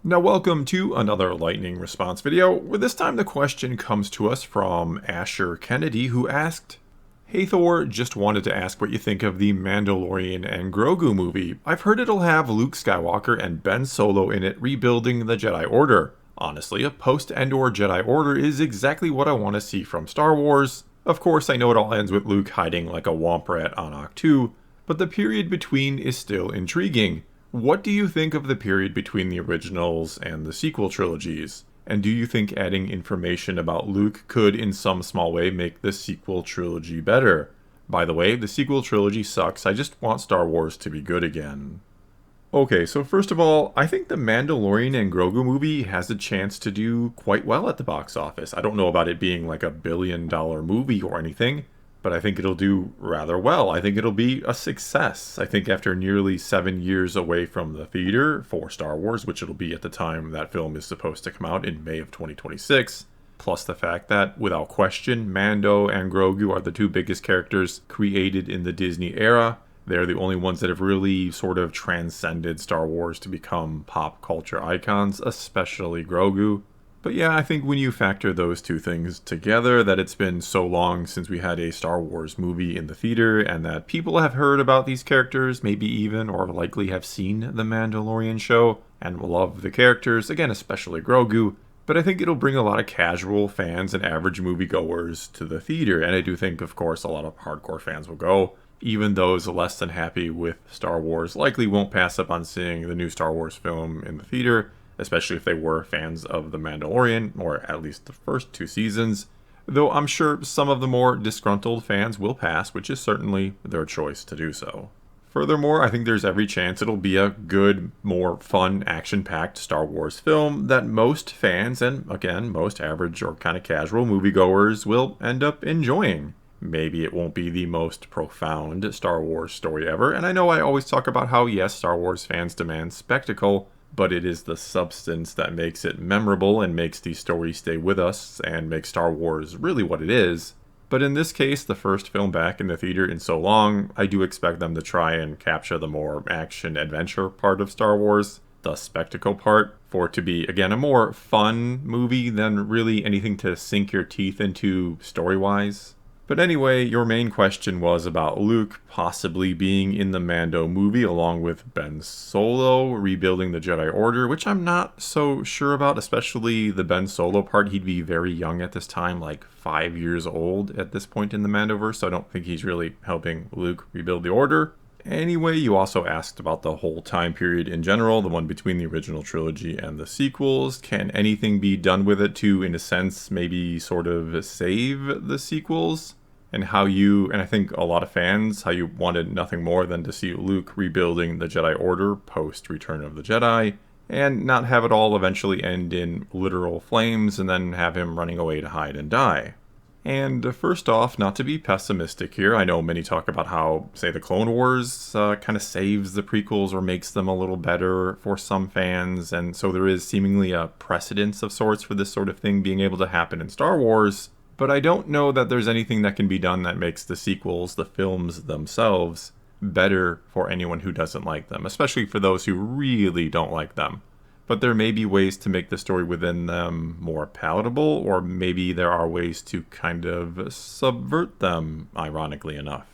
Now welcome to another lightning response video, where this time the question comes to us from Asher Kennedy, who asked, "Hey Thor, just wanted to ask what you think of the Mandalorian and Grogu movie. I've heard it'll have Luke Skywalker and Ben Solo in it rebuilding the Jedi Order. Honestly, a post-Endor Jedi Order is exactly what I want to see from Star Wars. Of course, I know it all ends with Luke hiding like a womp rat on Ahch-To, but the period between is still intriguing. What do you think of the period between the originals and the sequel trilogies? And do you think adding information about Luke could in some small way make the sequel trilogy better? By the way, the sequel trilogy sucks. I just want Star Wars to be good again." Okay, so first of all, I think the Mandalorian and Grogu movie has a chance to do quite well at the box office. I don't know about it being like a billion-dollar movie or anything, but I think it'll do rather well. I think it'll be a success. I think after nearly 7 years away from the theater for Star Wars, which it'll be at the time that film is supposed to come out in May of 2026, plus the fact that, without question, Mando and Grogu are the two biggest characters created in the Disney era. They're the only ones that have really sort of transcended Star Wars to become pop culture icons, especially Grogu. But yeah, I think when you factor those two things together, that it's been so long since we had a Star Wars movie in the theater, and that people have heard about these characters, maybe even or likely have seen The Mandalorian show, and love the characters, again, especially Grogu, but I think it'll bring a lot of casual fans and average moviegoers to the theater, and I do think, of course, a lot of hardcore fans will go. Even those less than happy with Star Wars likely won't pass up on seeing the new Star Wars film in the theater, especially if they were fans of The Mandalorian, or at least the first 2 seasons, though I'm sure some of the more disgruntled fans will pass, which is certainly their choice to do so. Furthermore, I think there's every chance it'll be a good, more fun, action-packed Star Wars film that most fans, and again, most average or kind of casual moviegoers, will end up enjoying. Maybe it won't be the most profound Star Wars story ever, and I know I always talk about how, yes, Star Wars fans demand spectacle, but it is the substance that makes it memorable and makes the story stay with us and makes Star Wars really what it is. But in this case, the first film back in the theater in so long, I do expect them to try and capture the more action-adventure part of Star Wars, the spectacle part, for it to be, again, a more fun movie than really anything to sink your teeth into story-wise. But anyway, your main question was about Luke possibly being in the Mando movie along with Ben Solo rebuilding the Jedi Order, which I'm not so sure about, especially the Ben Solo part. He'd be very young at this time, like 5 years old at this point in the Mandoverse, so I don't think he's really helping Luke rebuild the Order. Anyway, you also asked about the whole time period in general, the one between the original trilogy and the sequels. Can anything be done with it to, in a sense, maybe sort of save the sequels? And how you, and I think a lot of fans, how you wanted nothing more than to see Luke rebuilding the Jedi Order post Return of the Jedi, and not have it all eventually end in literal flames and then have him running away to hide and die. And first off, not to be pessimistic here, I know many talk about how, say, the Clone Wars kind of saves the prequels or makes them a little better for some fans, and so there is seemingly a precedence of sorts for this sort of thing being able to happen in Star Wars. But I don't know that there's anything that can be done that makes the sequels, the films themselves, better for anyone who doesn't like them, especially for those who really don't like them. But there may be ways to make the story within them more palatable, or maybe there are ways to kind of subvert them, ironically enough.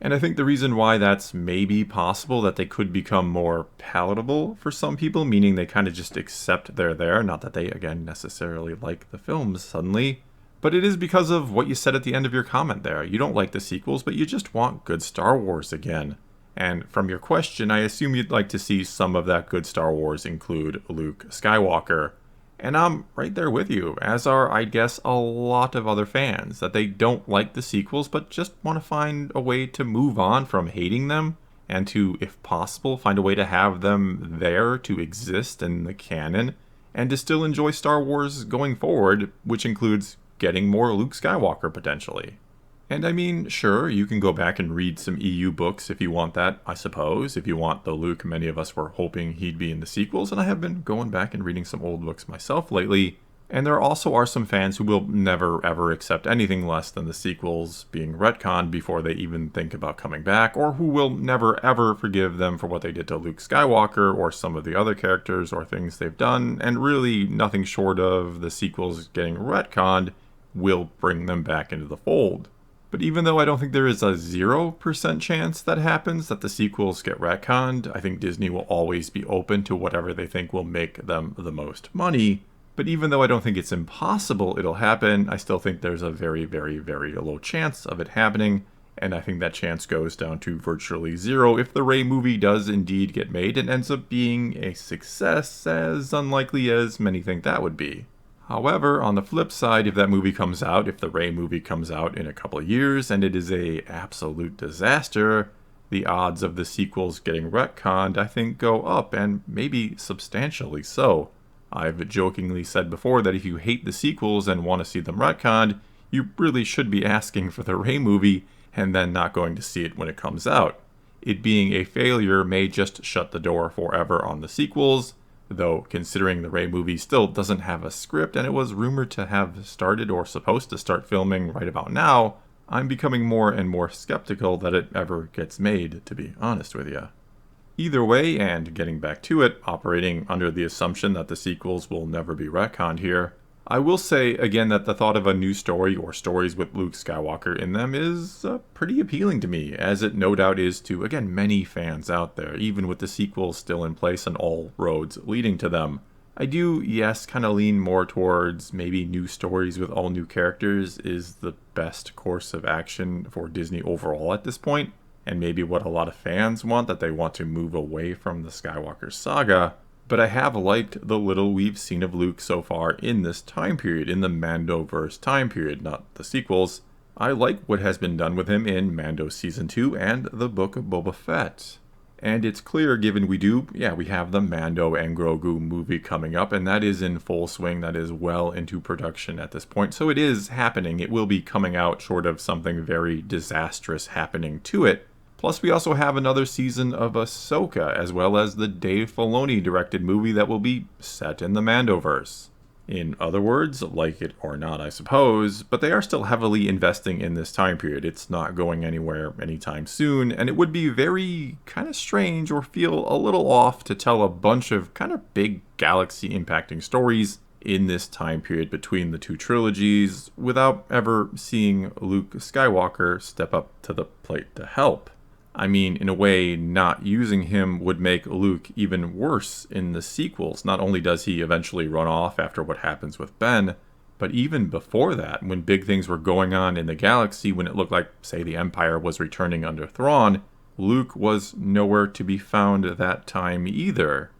And I think the reason why that's maybe possible, that they could become more palatable for some people, meaning they kind of just accept they're there, not that they, again, necessarily like the films suddenly, but it is because of what you said at the end of your comment there. You don't like the sequels, but you just want good Star Wars again. And from your question, I assume you'd like to see some of that good Star Wars include Luke Skywalker. And I'm right there with you, as are, I guess, a lot of other fans, that they don't like the sequels, but just want to find a way to move on from hating them, and to, if possible, find a way to have them there to exist in the canon, and to still enjoy Star Wars going forward, which includes getting more Luke Skywalker, potentially. And I mean, sure, you can go back and read some EU books if you want that, I suppose, if you want the Luke many of us were hoping he'd be in the sequels, and I have been going back and reading some old books myself lately, And there also are some fans who will never ever accept anything less than the sequels being retconned before they even think about coming back, or who will never ever forgive them for what they did to Luke Skywalker or some of the other characters or things they've done, and really nothing short of the sequels getting retconned will bring them back into the fold. But even though I don't think there is a 0% chance that happens, that the sequels get retconned, I think Disney will always be open to whatever they think will make them the most money. But even though I don't think it's impossible it'll happen, I still think there's a very, very, very low chance of it happening. And I think that chance goes down to virtually zero if the Rey movie does indeed get made and ends up being a success, as unlikely as many think that would be. However, on the flip side, if that movie comes out, if the Rey movie comes out in a couple of years and it is a absolute disaster, the odds of the sequels getting retconned, I think, go up, and maybe substantially so. I've jokingly said before that if you hate the sequels and want to see them retconned, you really should be asking for the Rey movie and then not going to see it when it comes out. It being a failure may just shut the door forever on the sequels, though considering the Rey movie still doesn't have a script and it was rumored to have started or supposed to start filming right about now, I'm becoming more and more skeptical that it ever gets made, to be honest with you. Either way, and getting back to it, operating under the assumption that the sequels will never be retconned here, I will say again that the thought of a new story or stories with Luke Skywalker in them is pretty appealing to me, as it no doubt is to, again, many fans out there, even with the sequels still in place and all roads leading to them. I do, yes, kind of lean more towards maybe new stories with all new characters is the best course of action for Disney overall at this point. And maybe what a lot of fans want, that they want to move away from the Skywalker saga. But I have liked the little we've seen of Luke so far in this time period, in the Mandoverse time period, not the sequels. I like what has been done with him in Mando Season 2 and the Book of Boba Fett. And it's clear, given we have the Mando and Grogu movie coming up, and that is in full swing, that is well into production at this point. So it is happening. It will be coming out short of something very disastrous happening to it. Plus, we also have another season of Ahsoka, as well as the Dave Filoni directed movie that will be set in the Mandoverse. In other words, like it or not, I suppose, but they are still heavily investing in this time period. It's not going anywhere anytime soon, and it would be very kind of strange or feel a little off to tell a bunch of kind of big galaxy-impacting stories in this time period between the two trilogies without ever seeing Luke Skywalker step up to the plate to help. I mean, in a way, not using him would make Luke even worse in the sequels. Not only does he eventually run off after what happens with Ben, but even before that, when big things were going on in the galaxy, when it looked like, say, the Empire was returning under Thrawn, Luke was nowhere to be found at that time either.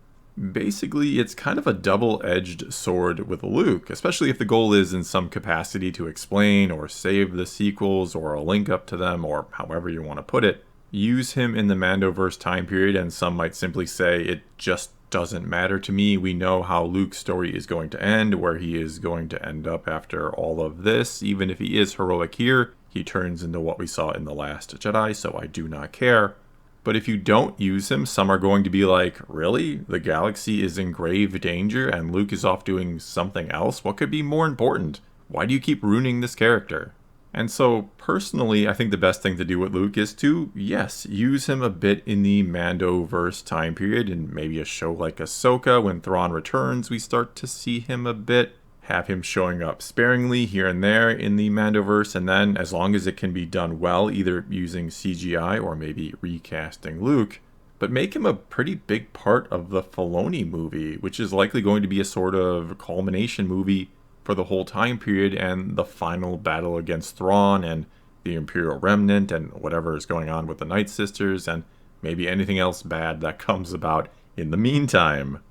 Basically, it's kind of a double-edged sword with Luke, especially if the goal is in some capacity to explain or save the sequels or a link up to them, or however you want to put it. Use him in the Mandoverse time period, and some might simply say it just doesn't matter to me. We know how Luke's story is going to end, where he is going to end up after all of this. Even if he is heroic here, he turns into what we saw in The Last Jedi, so I do not care. But if you don't use him, some are going to be like, really? The galaxy is in grave danger and Luke is off doing something else? What could be more important? Why do you keep ruining this character? And so, personally, I think the best thing to do with Luke is to, yes, use him a bit in the Mandoverse time period, and maybe a show like Ahsoka, when Thrawn returns, we start to see him a bit. Have him showing up sparingly here and there in the Mandoverse, and then, as long as it can be done well, either using CGI or maybe recasting Luke, but make him a pretty big part of the Filoni movie, which is likely going to be a sort of culmination movie for the whole time period and the final battle against Thrawn and the Imperial Remnant and whatever is going on with the Night Sisters and maybe anything else bad that comes about in the meantime.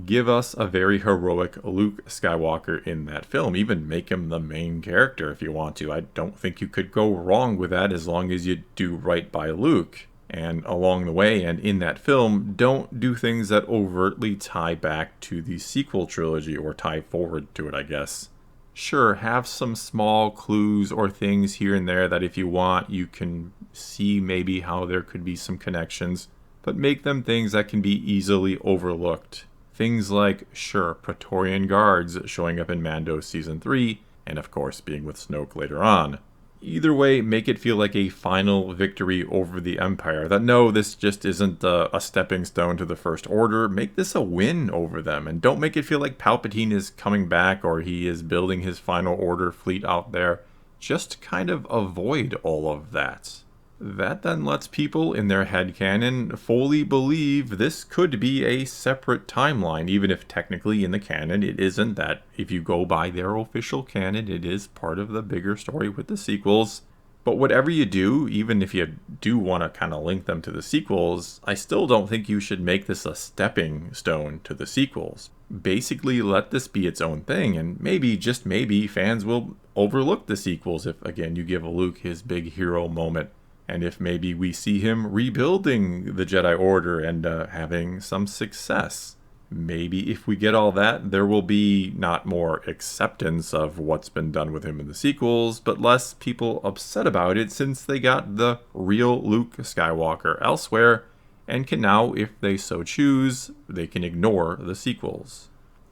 Give us a very heroic Luke Skywalker in that film. Even make him the main character if you want to. I don't think you could go wrong with that as long as you do right by Luke. And along the way and in that film, don't do things that overtly tie back to the sequel trilogy or tie forward to it, I guess. Sure, have some small clues or things here and there that if you want, you can see maybe how there could be some connections, but make them things that can be easily overlooked. Things like, sure, Praetorian Guards showing up in Mando Season 3, and of course being with Snoke later on. Either way, make it feel like a final victory over the Empire. That no, this just isn't a stepping stone to the First Order. Make this a win over them, and don't make it feel like Palpatine is coming back or he is building his Final Order fleet out there. Just kind of avoid all of that. That then lets people in their headcanon fully believe this could be a separate timeline, even if technically in the canon it isn't. That if you go by their official canon, it is part of the bigger story with the sequels. But whatever you do, even if you do want to kind of link them to the sequels, I still don't think you should make this a stepping stone to the sequels. Basically, let this be its own thing, and maybe, just maybe, fans will overlook the sequels if, again, you give Luke his big hero moment. And if maybe we see him rebuilding the Jedi Order and having some success. Maybe if we get all that, there will be not more acceptance of what's been done with him in the sequels, but less people upset about it since they got the real Luke Skywalker elsewhere, and can now, if they so choose, they can ignore the sequels.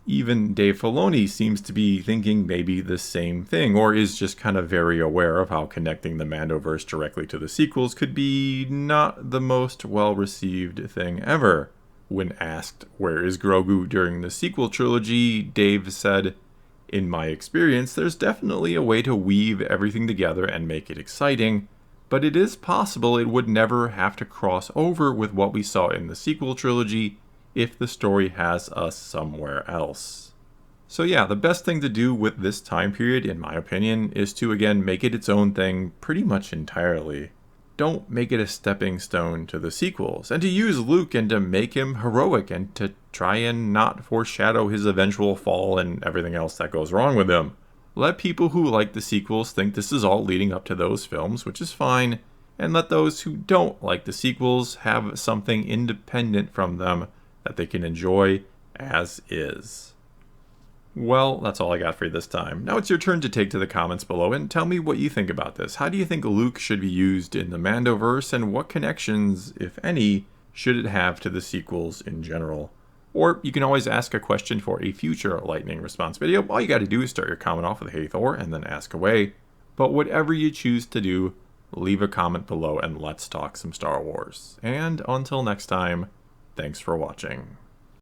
Even Dave Filoni seems to be thinking maybe the same thing, or is just kind of very aware of how connecting the Mandoverse directly to the sequels could be not the most well-received thing ever. When asked, where is Grogu during the sequel trilogy, Dave said, "In my experience, there's definitely a way to weave everything together and make it exciting, but it is possible it would never have to cross over with what we saw in the sequel trilogy if the story has us somewhere else." So yeah, the best thing to do with this time period, in my opinion, is to again make it its own thing pretty much entirely. Don't make it a stepping stone to the sequels, and to use Luke and to make him heroic and to try and not foreshadow his eventual fall and everything else that goes wrong with him. Let people who like the sequels think this is all leading up to those films, which is fine, and let those who don't like the sequels have something independent from them that they can enjoy as is. Well, that's all I got for you this time. Now it's your turn to take to the comments below and tell me what you think about this. How do you think Luke should be used in the Mandoverse, and what connections, if any, should it have to the sequels in general? Or you can always ask a question for a future lightning response video. All you got to do is start your comment off with "Hey Thor" and then ask away. But whatever you choose to do, leave a comment below and let's talk some Star Wars. And until next time, thanks for watching.